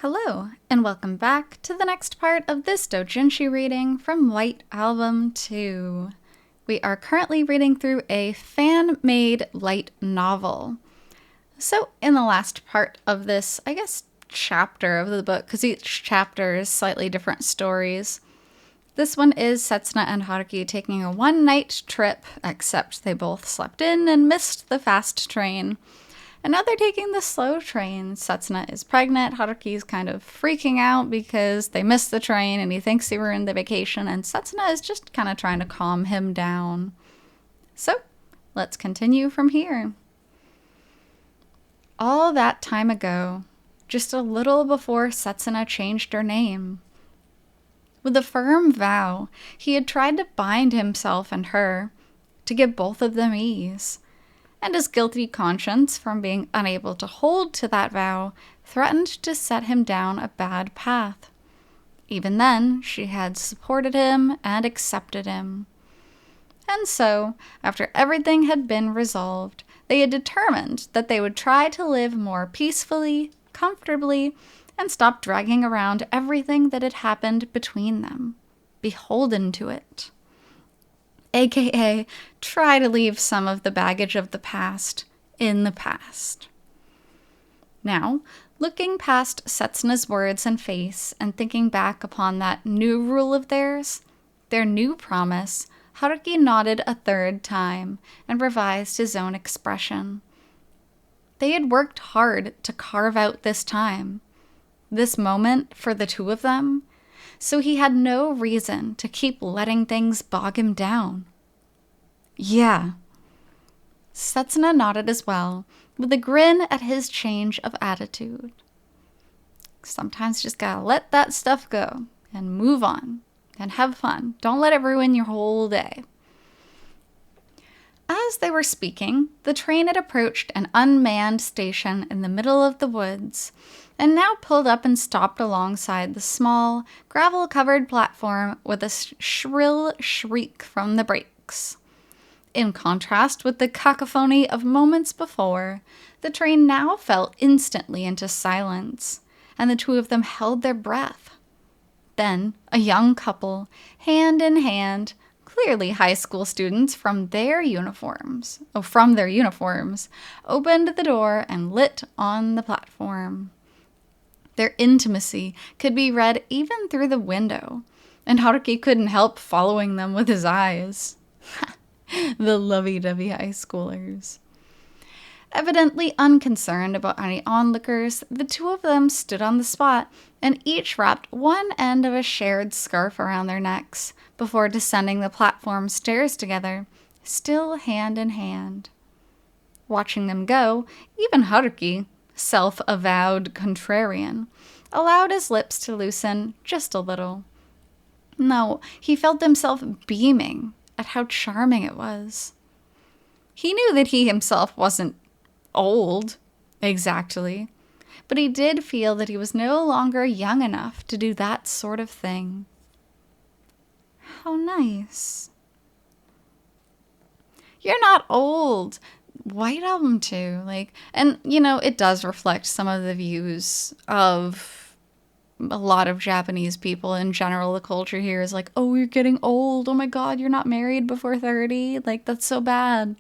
Hello, and welcome back to the next part of this Doujinshi reading from White Album 2. We are currently reading through a fan-made light novel. So, in the last part of this, chapter of the book, because each chapter is slightly different stories, this one is Setsuna and Haruki taking a one-night trip, except they both slept in and missed the fast train. And now they're taking the slow train. Setsuna is pregnant. Haruki's kind of freaking out because they missed the train and he thinks he ruined the vacation. And Setsuna is just kind of trying to calm him down. So, let's continue from here. All that time ago, just a little before Setsuna changed her name. With a firm vow, he had tried to bind himself and her, to give both of them ease. And his guilty conscience from being unable to hold to that vow threatened to set him down a bad path. Even then, she had supported him and accepted him. And so, after everything had been resolved, they had determined that they would try to live more peacefully, comfortably, and stop dragging around everything that had happened between them, beholden to it. AKA, try to leave some of the baggage of the past in the past. Now, looking past Setsuna's words and face and thinking back upon that new rule of theirs, their new promise, Haruki nodded a third time and revised his own expression. They had worked hard to carve out this time, this moment for the two of them, so he had no reason to keep letting things bog him down. Yeah. Setsuna nodded as well, with a grin at his change of attitude. Sometimes you just gotta let that stuff go, and move on, and have fun. Don't let it ruin your whole day. As they were speaking, the train had approached an unmanned station in the middle of the woods, and now pulled up and stopped alongside the small, gravel-covered platform with a shrill shriek from the brakes. In contrast with the cacophony of moments before, the train now fell instantly into silence, and the two of them held their breath. Then, a young couple, hand in hand, clearly high school students from their uniforms, opened the door and lit on the platform. Their intimacy could be read even through the window, and Haruki couldn't help following them with his eyes. The lovey-dovey high schoolers. Evidently unconcerned about any onlookers, the two of them stood on the spot and each wrapped one end of a shared scarf around their necks before descending the platform stairs together, still hand in hand. Watching them go, even Haruki, self-avowed contrarian, allowed his lips to loosen just a little. No, he felt himself beaming at how charming it was. He knew that he himself wasn't old, exactly, but he did feel that he was no longer young enough to do that sort of thing. How nice. You're not old. White Album 2, and it does reflect some of the views of a lot of Japanese people in general. The culture here is like, oh, you're getting old. Oh my God, you're not married before 30. That's so bad.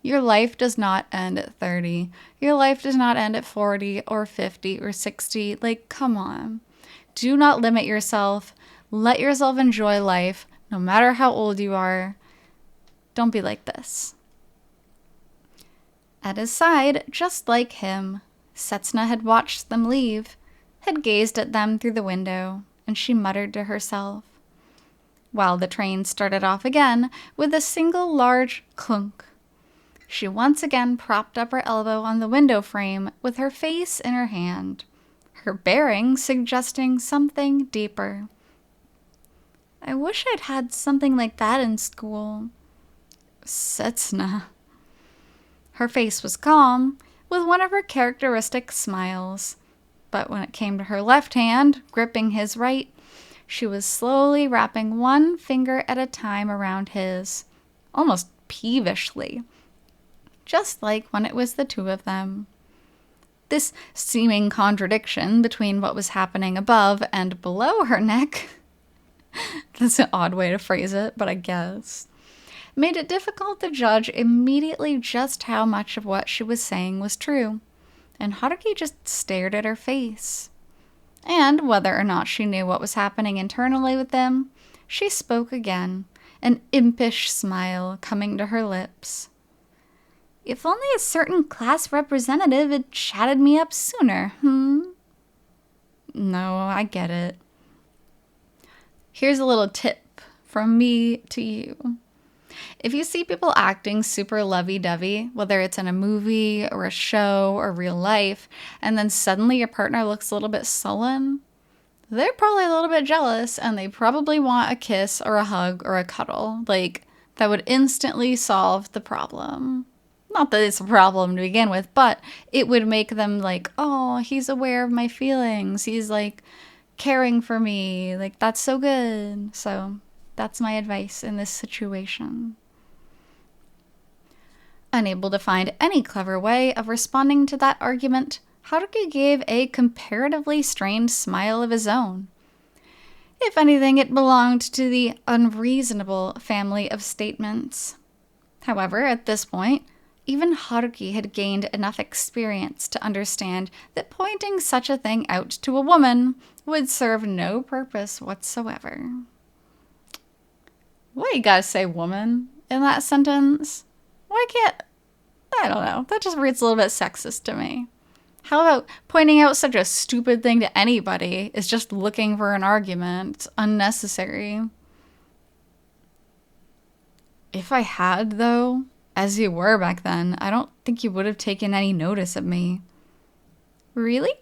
Your life does not end at 30. Your life does not end at 40 or 50 or 60. Come on. Do not limit yourself. Let yourself enjoy life, no matter how old you are. Don't be like this. At his side, just like him, Setsuna had watched them leave, had gazed at them through the window, and she muttered to herself. While the train started off again with a single large clunk, she once again propped up her elbow on the window frame with her face in her hand, her bearing suggesting something deeper. I wish I'd had something like that in school. Setsuna. Her face was calm, with one of her characteristic smiles, but when it came to her left hand, gripping his right, she was slowly wrapping one finger at a time around his, almost peevishly, just like when it was the two of them. This seeming contradiction between what was happening above and below her neck, that's an odd way to phrase it, but I guess, made it difficult to judge immediately just how much of what she was saying was true. And Haruki just stared at her face. And whether or not she knew what was happening internally with them, she spoke again, an impish smile coming to her lips. If only a certain class representative had chatted me up sooner, No, I get it. Here's a little tip from me to you. If you see people acting super lovey-dovey, whether it's in a movie or a show or real life, and then suddenly your partner looks a little bit sullen, they're probably a little bit jealous and they probably want a kiss or a hug or a cuddle. Like, that would instantly solve the problem. Not that it's a problem to begin with, but it would make them like, oh, he's aware of my feelings. He's like caring for me. Like, that's so good. So that's my advice in this situation. Unable to find any clever way of responding to that argument, Haruki gave a comparatively strained smile of his own. If anything, it belonged to the unreasonable family of statements. However, at this point, even Haruki had gained enough experience to understand that pointing such a thing out to a woman would serve no purpose whatsoever. Why you gotta say woman in that sentence? Why can't... I don't know. That just reads a little bit sexist to me. How about pointing out such a stupid thing to anybody is just looking for an argument? It's unnecessary. If I had, though, as you were back then, I don't think you would have taken any notice of me. Really?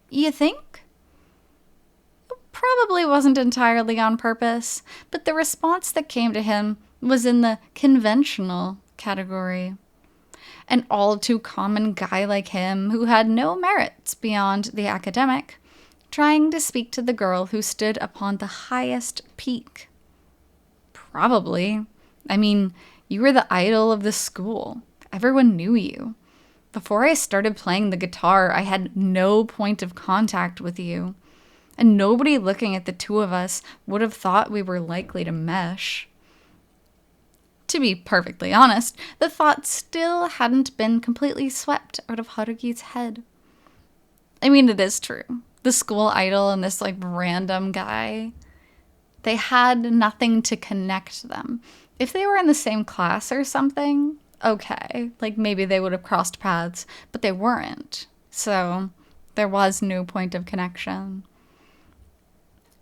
You think? It probably wasn't entirely on purpose, but the response that came to him was in the conventional category. An all-too-common guy like him, who had no merits beyond the academic, trying to speak to the girl who stood upon the highest peak. Probably. I mean, you were the idol of the school. Everyone knew you. Before I started playing the guitar, I had no point of contact with you. And nobody looking at the two of us would have thought we were likely to mesh. To be perfectly honest, the thought still hadn't been completely swept out of Haruki's head. I mean, it is true. The school idol and this, random guy, they had nothing to connect them. If they were in the same class or something, okay, maybe they would have crossed paths, but they weren't. So there was no point of connection.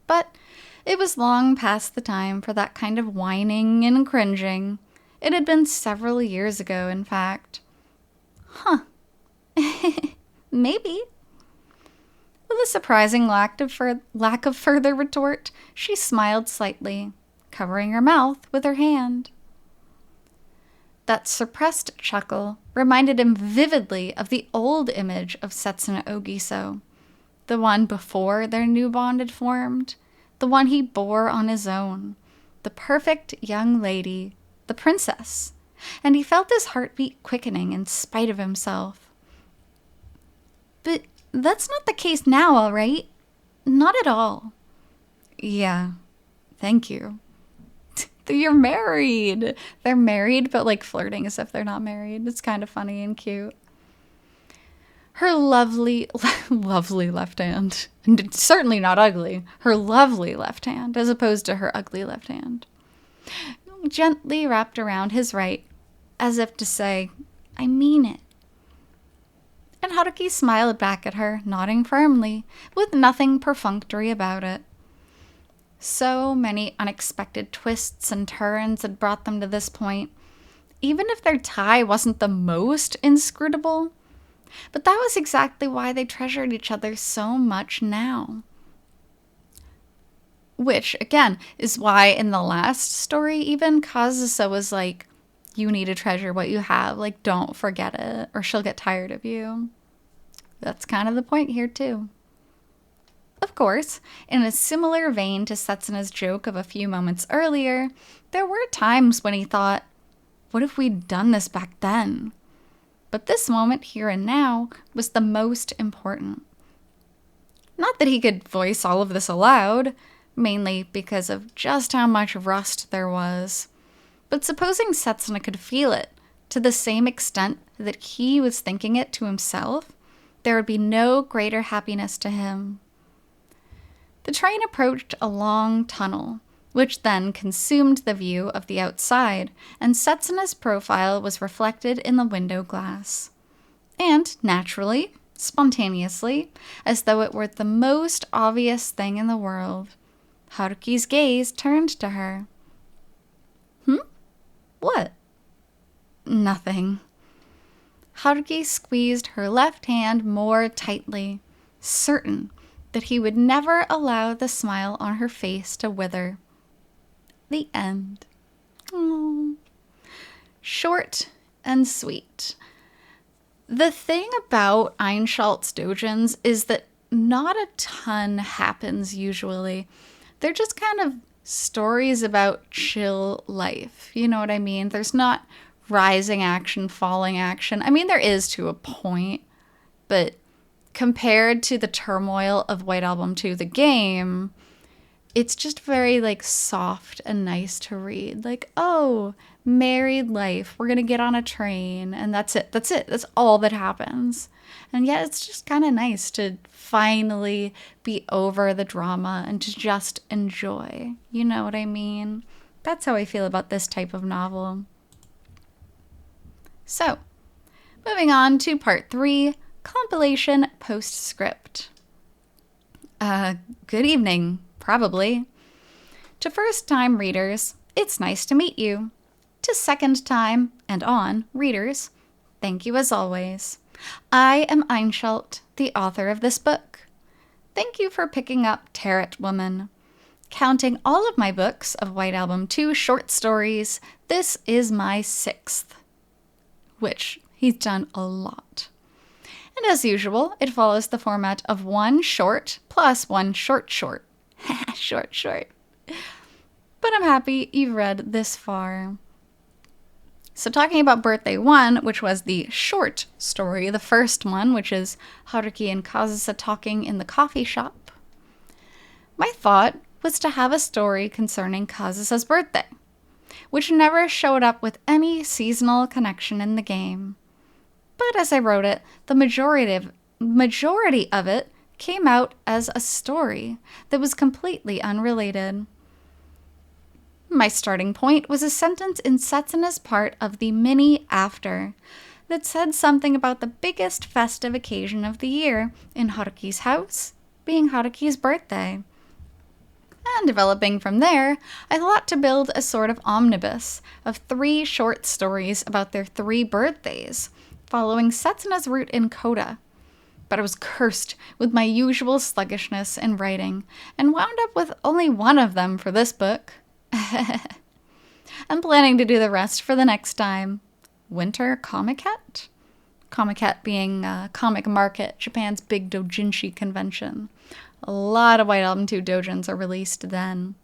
But it was long past the time for that kind of whining and cringing. It had been several years ago, in fact. Huh. Maybe. With a surprising lack of further retort, she smiled slightly, covering her mouth with her hand. That suppressed chuckle reminded him vividly of the old image of Setsuna Ogiso, the one before their new bond had formed, the one he bore on his own, the perfect young lady, the princess, and he felt his heartbeat quickening in spite of himself. But that's not the case now, all right? Not at all. Yeah, thank you. You're married. They're married, but flirting as if they're not married. It's kind of funny and cute. Her lovely, lovely left hand, and certainly not ugly, her lovely left hand, as opposed to her ugly left hand, gently wrapped around his right, as if to say, I mean it. And Haruki smiled back at her, nodding firmly, with nothing perfunctory about it. So many unexpected twists and turns had brought them to this point, even if their tie wasn't the most inscrutable. But that was exactly why they treasured each other so much now. Which, again, is why in the last story even, Kazusa was like, you need to treasure what you have, don't forget it, or she'll get tired of you. That's kind of the point here, too. Of course, in a similar vein to Setsuna's joke of a few moments earlier, there were times when he thought, what if we'd done this back then? But this moment, here and now, was the most important. Not that he could voice all of this aloud, mainly because of just how much rust there was. But supposing Setsuna could feel it, to the same extent that he was thinking it to himself, there would be no greater happiness to him. The train approached a long tunnel, which then consumed the view of the outside, and Setsuna's profile was reflected in the window glass. And, naturally, spontaneously, as though it were the most obvious thing in the world, Haruki's gaze turned to her. What? Nothing. Haruki squeezed her left hand more tightly, certain that he would never allow the smile on her face to wither. The end. Aww. Short and sweet. The thing about Einshalt's doujins is that not a ton happens usually. They're just kind of stories about chill life. You know what I mean? There's not rising action, falling action. I mean, there is to a point, but compared to the turmoil of White Album 2, the game, it's just very, like, soft and nice to read. Like, oh, married life. We're going to get on a train, and that's it. That's it. That's all that happens. And yet it's just kind of nice to finally be over the drama and to just enjoy. You know what I mean? That's how I feel about this type of novel. So, moving on to part 3, compilation postscript. Good evening, probably. To first-time readers, it's nice to meet you. To second-time and on readers, thank you as always. I am Einshalt, the author of this book. Thank you for picking up Tarot Woman. Counting all of my books of White Album 2 short stories, this is my 6th. Which he's done a lot. And as usual, it follows the format of one short plus one short. Short. But I'm happy you've read this far. So talking about Birthday 1, which was the short story, the first one, which is Haruki and Kazusa talking in the coffee shop, my thought was to have a story concerning Kazusa's birthday, which never showed up with any seasonal connection in the game. But as I wrote it, the majority of it came out as a story that was completely unrelated. My starting point was a sentence in Setsuna's part of the mini after that said something about the biggest festive occasion of the year in Haruki's house being Haruki's birthday. And developing from there, I thought to build a sort of omnibus of 3 short stories about their 3 birthdays, following Setsuna's route in coda. But I was cursed with my usual sluggishness in writing, and wound up with only one of them for this book. I'm planning to do the rest for the next time. Winter Comiket? Comiket being Comic Market, Japan's big Doujinshi convention. A lot of White Album 2 doujins are released then.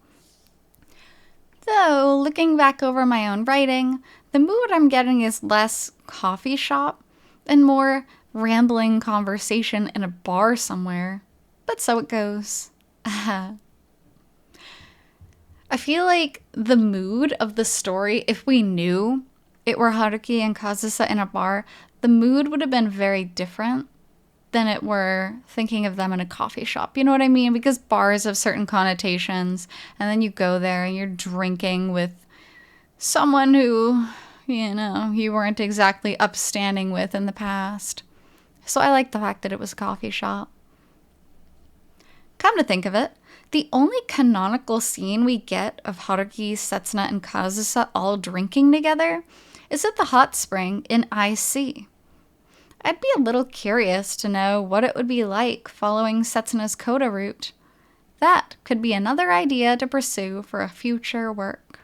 Though, looking back over my own writing, the mood I'm getting is less coffee shop and more rambling conversation in a bar somewhere. But so it goes. I feel like the mood of the story, if we knew it were Haruki and Kazusa in a bar, the mood would have been very different than it were thinking of them in a coffee shop. You know what I mean? Because bars have certain connotations, and then you go there and you're drinking with someone who, you know, you weren't exactly upstanding with in the past. So I like the fact that it was a coffee shop. Come to think of it, the only canonical scene we get of Haruki, Setsuna, and Kazusa all drinking together is at the hot spring in IC. I'd be a little curious to know what it would be like following Setsuna's coda route. That could be another idea to pursue for a future work.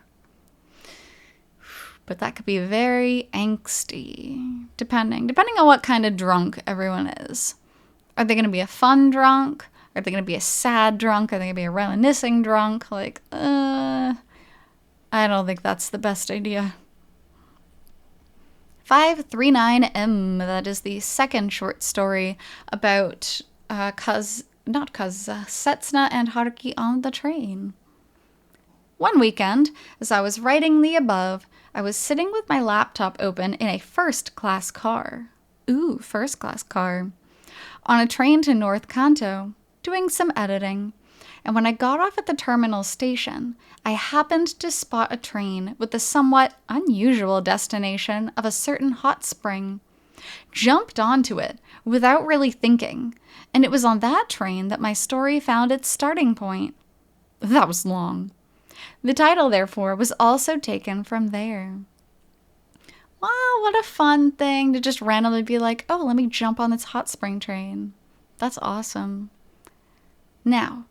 But that could be very angsty, depending on what kind of drunk everyone is. Are they going to be a fun drunk? Are they going to be a sad drunk? Are they going to be a reminiscing drunk? Like, I don't think that's the best idea. 539M, that is the second short story about Setsuna and Haruki on the train. One weekend, as I was writing the above, I was sitting with my laptop open in a first-class car. Ooh, first-class car. On a train to North Kanto, doing some editing. And when I got off at the terminal station, I happened to spot a train with the somewhat unusual destination of a certain hot spring. Jumped onto it without really thinking, and it was on that train that my story found its starting point. That was long. The title, therefore, was also taken from there. Wow, what a fun thing to just randomly be like, oh, let me jump on this hot spring train. That's awesome. Now,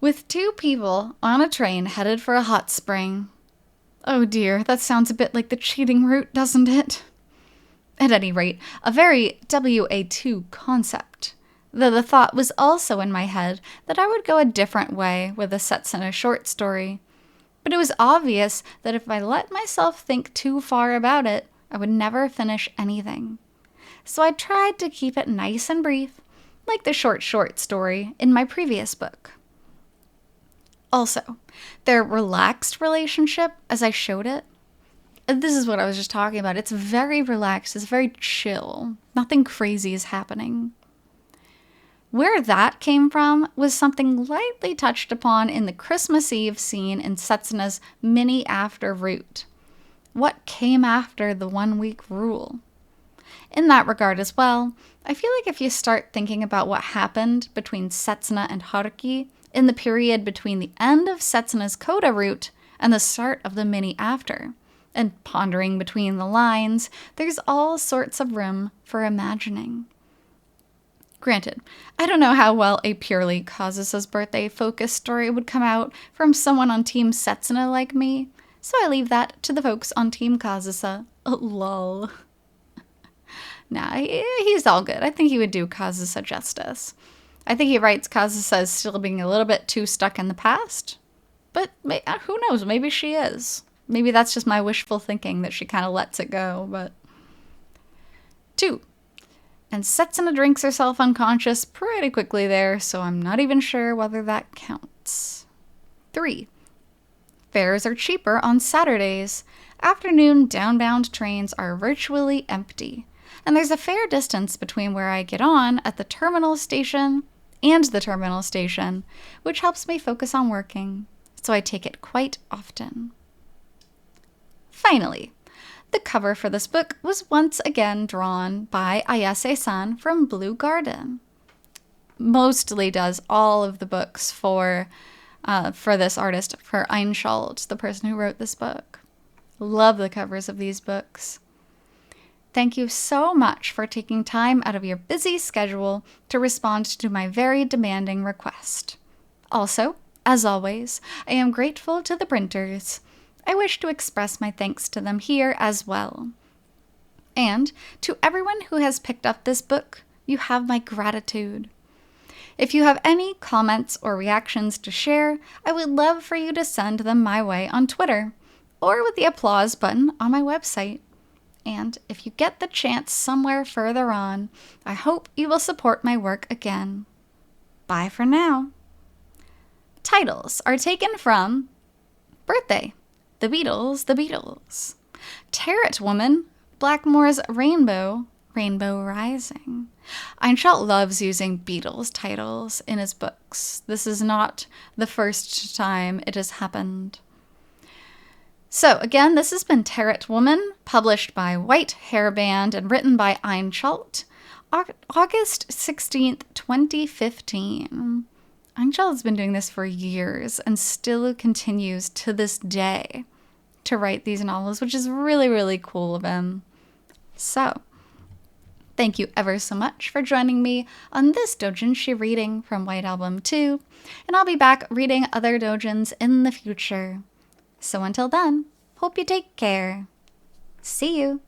with two people on a train headed for a hot spring. Oh dear, that sounds a bit like the cheating route, doesn't it? At any rate, a very WA2 concept. Though the thought was also in my head that I would go a different way with a Setsuna short story. But it was obvious that if I let myself think too far about it, I would never finish anything. So I tried to keep it nice and brief, like the short story in my previous book. Also, their relaxed relationship, as I showed it, this is what I was just talking about. It's very relaxed. It's very chill. Nothing crazy is happening. Where that came from was something lightly touched upon in the Christmas Eve scene in Setsuna's mini after route. What came after the 1-week rule? In that regard as well, I feel like if you start thinking about what happened between Setsuna and Haruki in the period between the end of Setsuna's coda route and the start of the mini after, and pondering between the lines, there's all sorts of room for imagining. Granted, I don't know how well a purely Kazusa's birthday-focused story would come out from someone on Team Setsuna like me, so I leave that to the folks on Team Kazusa. Lol. Nah, he's all good. I think he would do Kazusa justice. I think he writes Kazusa as still being a little bit too stuck in the past. But who knows, maybe she is. Maybe that's just my wishful thinking that she kind of lets it go, but... 2. And Setsuna drinks herself unconscious pretty quickly there, so I'm not even sure whether that counts. 3. Fares are cheaper on Saturdays. Afternoon downbound trains are virtually empty, and there's a fair distance between where I get on at the terminal station and the terminal station, which helps me focus on working, so I take it quite often. Finally, the cover for this book was once again drawn by Ayase-san from Blue Garden. Mostly does all of the books for this artist, for Einshalt, the person who wrote this book. Love the covers of these books. Thank you so much for taking time out of your busy schedule to respond to my very demanding request. Also, as always, I am grateful to the printers. I wish to express my thanks to them here as well. And to everyone who has picked up this book, you have my gratitude. If you have any comments or reactions to share, I would love for you to send them my way on Twitter, or with the applause button on my website. And if you get the chance somewhere further on, I hope you will support my work again. Bye for now. Titles are taken from Birthday, The Beatles, Tarot Woman, Blackmore's Rainbow Rising. Einshalt loves using Beatles titles in his books. This is not the first time it has happened. So again, this has been Tarot Woman, published by White Hairband and written by Einshalt, August 16th, 2015. Einshalt has been doing this for years and still continues to this day to write these novels, which is really, really cool of him. So, thank you ever so much for joining me on this doujinshi reading from White Album 2, and I'll be back reading other doujins in the future. So until then, hope you take care. See you!